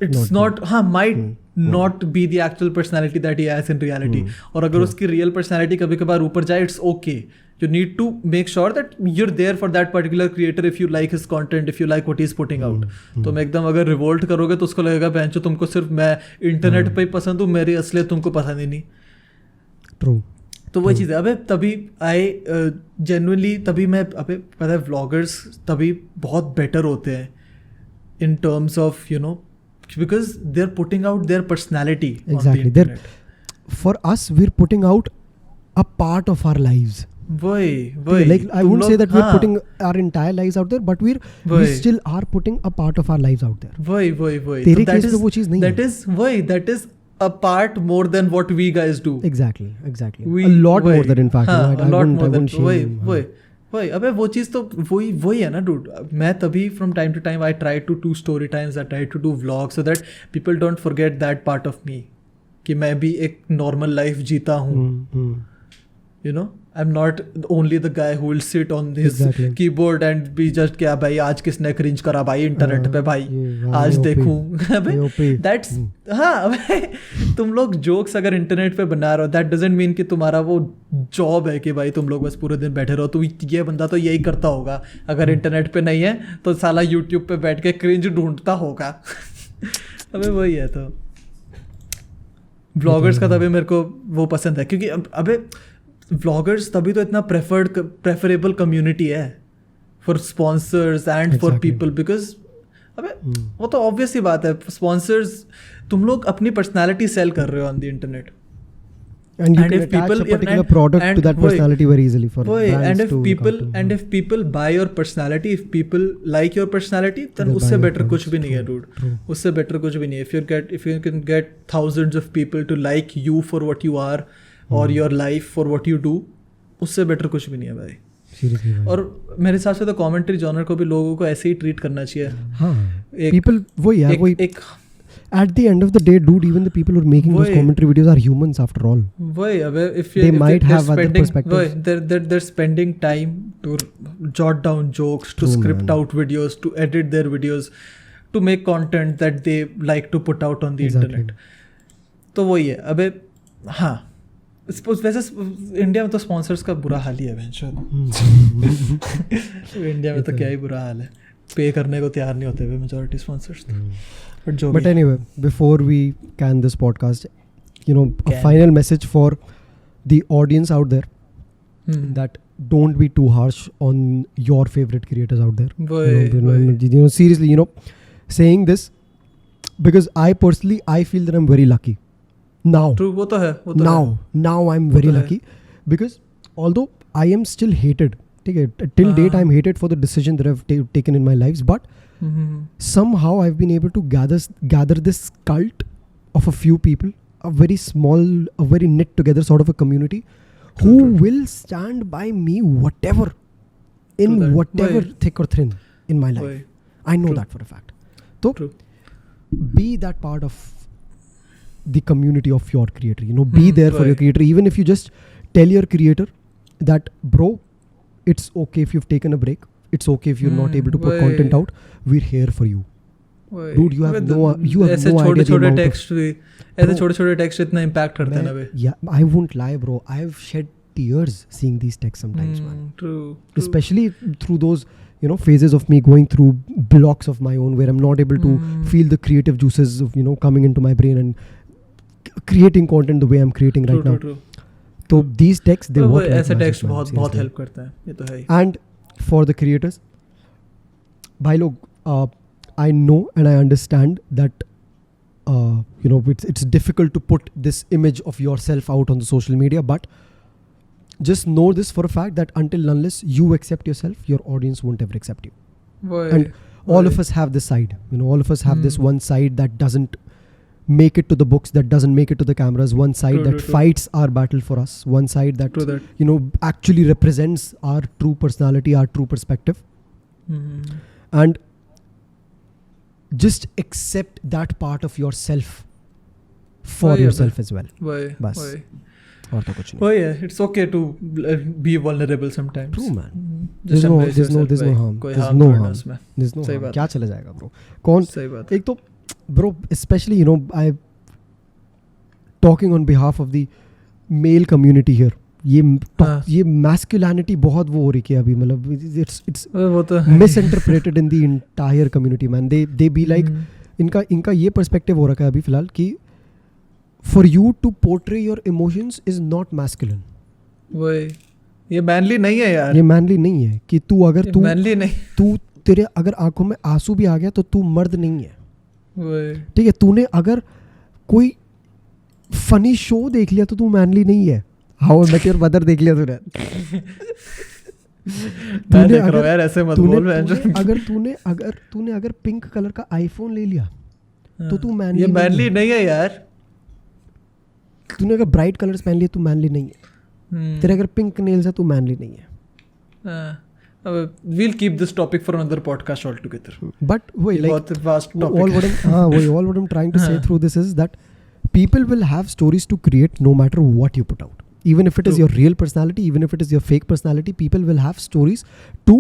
[SPEAKER 1] not be the actual personality that he has in reality. और अगर उसकी real personality कभी कभार ऊपर जाए, it's okay. You need to make sure that you're there for that particular creator if you like his content, if you like what he's putting out. तुम एकदम अगर revolt करोगे तो उसको लगेगा बेंचो तुमको सिर्फ मैं इंटरनेट पे ही पसंद हूँ, मेरी असलियत तुमको पसंद ही नहीं.
[SPEAKER 2] True.
[SPEAKER 1] तो वही चीज़ है. अबे तभी जेन्युइनली तभी मैं अबे पता है व्लॉगर्स तभी बहुत बेटर होते हैं in terms of, you know, because they are putting out their personality.
[SPEAKER 2] Exactly. For us, we're putting out a part of our lives.
[SPEAKER 1] वही.
[SPEAKER 2] Like I wouldn't say that we're putting our entire lives out there, but we still are putting a part of our lives out there.
[SPEAKER 1] वही.
[SPEAKER 2] तेरे case में वो चीज़ नहीं है.
[SPEAKER 1] That is a part more than what we guys do.
[SPEAKER 2] Exactly. A lot more than, in fact.
[SPEAKER 1] A lot more than. वही. अबे वो चीज़ तो वही है ना dude. मैं तभी from time to time I try to do story times, I try to do vlogs so that people don't forget that part of me. कि मैं भी एक normal life जीता हूँ. You know, I'm not only the guy who will sit on his keyboard and be just क्या भाई आज किसने क्रिंज करा भाई इंटरनेट पे भाई आज देखूं. That's हाँ तुम लोग जोक्स अगर इंटरनेट पे बना रहे हो, that doesn't mean कि तुम्हारा वो जॉब है कि भाई तुम लोग बस पूरे दिन बैठे रहो. तो ये बंदा तो यही करता होगा, अगर इंटरनेट पे नहीं है तो साला यूट्यूब पे बैठ के क्रिंज ढूंढता होगा. अबे वही है. तो ब्लॉगर्स का तभी मेरे को वो पसंद है, क्योंकि अबे व्लॉगर्स तभी तो इतना प्रेफरेबल कम्युनिटी है for sponsors and for people, because अबे वो तो ऑब्वियस ही बात है, स्पॉन्सर्स, तुम लोग अपनी पर्सनालिटी सेल कर रहे हो on the internet.
[SPEAKER 2] And you
[SPEAKER 1] And
[SPEAKER 2] can
[SPEAKER 1] if
[SPEAKER 2] attach
[SPEAKER 1] people-
[SPEAKER 2] a particular
[SPEAKER 1] and-
[SPEAKER 2] product to
[SPEAKER 1] and
[SPEAKER 2] that
[SPEAKER 1] वही-
[SPEAKER 2] personality very easily for
[SPEAKER 1] वही,
[SPEAKER 2] brands
[SPEAKER 1] and if
[SPEAKER 2] to
[SPEAKER 1] people
[SPEAKER 2] look up to.
[SPEAKER 1] and if people buy your personality, if people like your personality, then
[SPEAKER 2] They'll
[SPEAKER 1] उससे
[SPEAKER 2] buy your
[SPEAKER 1] better कुछ
[SPEAKER 2] products.
[SPEAKER 1] भी नहीं है
[SPEAKER 2] True,
[SPEAKER 1] dude.
[SPEAKER 2] true.
[SPEAKER 1] उससे better कुछ भी नहीं है. If you can get thousands of people to like you for what you are or your life for what you do, उससे better कुछ भी नहीं है भाई.
[SPEAKER 2] Seriously, भाई.
[SPEAKER 1] और मेरे हिसाब से तो कमेंट्री जॉनर को भी लोगों को ऐसे ही ट्रीट करना चाहिए.
[SPEAKER 2] हाँ,
[SPEAKER 1] एक-
[SPEAKER 2] people वही यार वही.
[SPEAKER 1] एक
[SPEAKER 2] At the end of the day, dude, even the people who are making those
[SPEAKER 1] वही.
[SPEAKER 2] commentary videos are humans after all.
[SPEAKER 1] वही अब if
[SPEAKER 2] They might
[SPEAKER 1] they're
[SPEAKER 2] have other
[SPEAKER 1] spending,
[SPEAKER 2] perspectives.
[SPEAKER 1] वही, they're spending time to jot down jokes, to
[SPEAKER 2] True,
[SPEAKER 1] script
[SPEAKER 2] man.
[SPEAKER 1] out videos, to edit their videos, to make content that they like to put out on the
[SPEAKER 2] Exactly.
[SPEAKER 1] internet. तो वही है. अबे हाँ, वैसे India में तो sponsors का बुरा हाल ही है भैंसचोद. इंडिया में तो क्या ही बुरा हाल है. पे करने को तैयार नहीं होते majority sponsors.
[SPEAKER 2] But anyway, before we can this podcast, a
[SPEAKER 1] Can.
[SPEAKER 2] final message for the audience out there that don't be too harsh on your favorite creators out there.
[SPEAKER 1] वही.
[SPEAKER 2] Seriously, saying this because I personally feel that I'm very lucky now.
[SPEAKER 1] True, वो तो है. वो तो है.
[SPEAKER 2] Now I'm very
[SPEAKER 1] तो है.
[SPEAKER 2] lucky because although I am still hated, till date I'm hated for the decision that I've taken in my lives, but somehow I've been able to gather this cult of a few people, a very small, a very knit together sort of a community who will stand by me whatever in
[SPEAKER 1] that.
[SPEAKER 2] whatever
[SPEAKER 1] Why?
[SPEAKER 2] thick or thin in my life.
[SPEAKER 1] वही.
[SPEAKER 2] I know
[SPEAKER 1] True.
[SPEAKER 2] that for a fact. So
[SPEAKER 1] True.
[SPEAKER 2] be that part of the community of your creator. Be there for your
[SPEAKER 1] Right.
[SPEAKER 2] creator. Even if you just tell your creator that, bro, it's okay if you've taken a break. It's okay if you're not able to put
[SPEAKER 1] Right.
[SPEAKER 2] content out. We're here for you.
[SPEAKER 1] वही.
[SPEAKER 2] Dude, you have
[SPEAKER 1] अबे
[SPEAKER 2] no
[SPEAKER 1] ऐसे
[SPEAKER 2] idea the
[SPEAKER 1] छोटे-छोटे
[SPEAKER 2] amount of-
[SPEAKER 1] text भी, ऐसे
[SPEAKER 2] Bro,
[SPEAKER 1] छोटे-छोटे text इतना impact करते हैं ना बे.
[SPEAKER 2] Yeah, I won't lie, bro. I've shed tears seeing these texts sometimes, man.
[SPEAKER 1] True.
[SPEAKER 2] Especially through those, phases of me going through blocks of my own where I'm not able to feel the creative juices of, coming into my brain and creating content the way I'm creating right now.
[SPEAKER 1] True.
[SPEAKER 2] So these texts, they work like
[SPEAKER 1] ऐसे
[SPEAKER 2] magic,
[SPEAKER 1] text
[SPEAKER 2] man,
[SPEAKER 1] बहुत
[SPEAKER 2] seriously.
[SPEAKER 1] Help करते हैं. ये तो है ही.
[SPEAKER 2] And for the creators, bhai log, I know and I understand that it's difficult to put this image of yourself out on the social media, but just know this for a fact that until unless you accept yourself, your audience won't ever accept you.
[SPEAKER 1] वही.
[SPEAKER 2] And all of us have this side. All of us have this one side that doesn't make it to the books, that doesn't make it to the cameras, one side
[SPEAKER 1] True,
[SPEAKER 2] that
[SPEAKER 1] true.
[SPEAKER 2] fights our battle for us, one side that
[SPEAKER 1] True that.
[SPEAKER 2] actually represents our true personality, our true perspective. And just accept that part of yourself for
[SPEAKER 1] वही है
[SPEAKER 2] yourself as well.
[SPEAKER 1] वही.
[SPEAKER 2] बस.
[SPEAKER 1] वही.
[SPEAKER 2] और तो कुछ नहीं.
[SPEAKER 1] वही है. It's okay to be vulnerable sometimes.
[SPEAKER 2] True, man.
[SPEAKER 1] Just
[SPEAKER 2] There's no
[SPEAKER 1] embrace yourself,
[SPEAKER 2] there's no
[SPEAKER 1] भाई.
[SPEAKER 2] harm.
[SPEAKER 1] कोई
[SPEAKER 2] There's
[SPEAKER 1] harm
[SPEAKER 2] no
[SPEAKER 1] थोड़ी ना
[SPEAKER 2] harm.
[SPEAKER 1] उसमें.
[SPEAKER 2] There's no
[SPEAKER 1] सही
[SPEAKER 2] harm.
[SPEAKER 1] बात
[SPEAKER 2] क्या चला जाएगा bro? कौन
[SPEAKER 1] सही बात है.
[SPEAKER 2] एक तो bro, especially I talking on behalf of the male community here.
[SPEAKER 1] हाँ.
[SPEAKER 2] ये masculinity बहुत वो हो रही है अभी, मतलब it's
[SPEAKER 1] वो तो है.
[SPEAKER 2] misinterpreted in the entire community, man. They be like इनका ये perspective हो रखा है अभी फिलहाल कि for you to portray your emotions is not masculine.
[SPEAKER 1] वही. ये मैनली नहीं है यार.
[SPEAKER 2] ये manly नहीं है कि तू अगर तू
[SPEAKER 1] मैनली नहीं.
[SPEAKER 2] तेरे अगर आंखों में आंसू भी आ गया तो तू मर्द नहीं है.
[SPEAKER 1] वही.
[SPEAKER 2] ठीक है, तूने अगर कोई फनी शो देख लिया तो तू मैनली नहीं है. How I Met Your Mother देख लिया तूने.
[SPEAKER 1] मैं देख रहा हूँ यार, ऐसे मत बोल.
[SPEAKER 2] तूने अगर पिंक कलर का आईफोन ले लिया तो तू मैनली
[SPEAKER 1] ये मैनली नहीं है यार.
[SPEAKER 2] तूने अगर ब्राइट कलर्स पहन लिए तू मैनली नहीं है. तेरे अगर पिंक नेल्स है तू मैनली नहीं है.
[SPEAKER 1] We'll keep this topic for another podcast altogether.
[SPEAKER 2] But wait, like
[SPEAKER 1] बहुत vast topic.
[SPEAKER 2] all what I'm trying to say through this is that people will have stories to create no matter what you put out. Even if it is
[SPEAKER 1] True.
[SPEAKER 2] your real personality, even if it is your fake personality, people will have stories to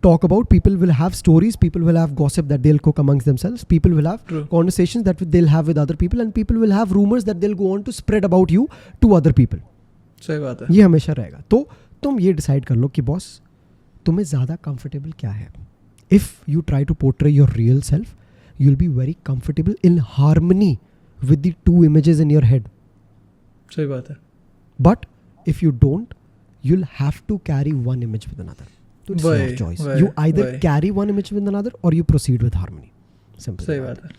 [SPEAKER 2] talk about. People will have stories, people will have gossip that they'll cook amongst themselves. People will have
[SPEAKER 1] True.
[SPEAKER 2] conversations that they'll have with other people, and people will have rumors that they'll go on to spread about you to other people.
[SPEAKER 1] सही बात है.
[SPEAKER 2] ये हमेशा रहेगा. तो तुम ये decide कर लो कि बॉस तुम्हें ज़्यादा कंफर्टेबल क्या है. If you try to portray your real self, you will be very comfortable in harmony with the two images in your head.
[SPEAKER 1] सही बात है.
[SPEAKER 2] But if you don't, you'll have to carry one image with another. So it's your choice. You either carry one image with another or you proceed with harmony. Simple.
[SPEAKER 1] सही बात है,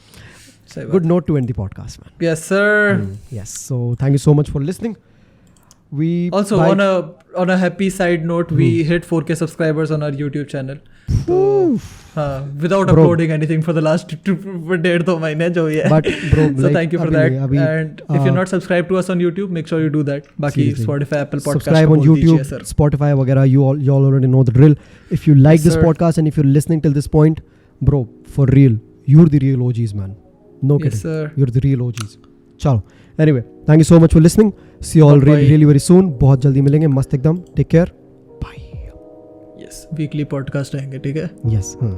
[SPEAKER 1] सही बात.
[SPEAKER 2] Good note to end the podcast, man.
[SPEAKER 1] Yes, sir.
[SPEAKER 2] Yes. So thank you so much for listening. We
[SPEAKER 1] Also, on a happy side note, we hit 4K subscribers on our YouTube channel. So, without
[SPEAKER 2] Bro.
[SPEAKER 1] uploading anything for the last 1.5 महीने जो ये है.
[SPEAKER 2] But bro,
[SPEAKER 1] So
[SPEAKER 2] like,
[SPEAKER 1] thank you for
[SPEAKER 2] अभी
[SPEAKER 1] that.
[SPEAKER 2] नहीं, अभी,
[SPEAKER 1] And if you're not subscribed to us on YouTube, make sure you do that. बाकी
[SPEAKER 2] Seriously.
[SPEAKER 1] Spotify, Apple Podcast
[SPEAKER 2] subscribe on
[SPEAKER 1] को बोल
[SPEAKER 2] YouTube,
[SPEAKER 1] दीजिए, sir.
[SPEAKER 2] Spotify वगैरह. You all already know the drill. If you like
[SPEAKER 1] Yes,
[SPEAKER 2] this
[SPEAKER 1] sir.
[SPEAKER 2] podcast and if you're listening till this point, bro, for real, you're the real OGs, man. No
[SPEAKER 1] Yes,
[SPEAKER 2] kidding.
[SPEAKER 1] sir.
[SPEAKER 2] You're the real OGs. चलो. Anyway, thank you so much for listening. See you all
[SPEAKER 1] Bye-bye.
[SPEAKER 2] really very soon. बहुत जल्दी मिलेंगे. मस्त एकदम. Take care. Bye.
[SPEAKER 1] Yes, weekly podcast रहेंगे, ठीक है?
[SPEAKER 2] Yes. हाँ.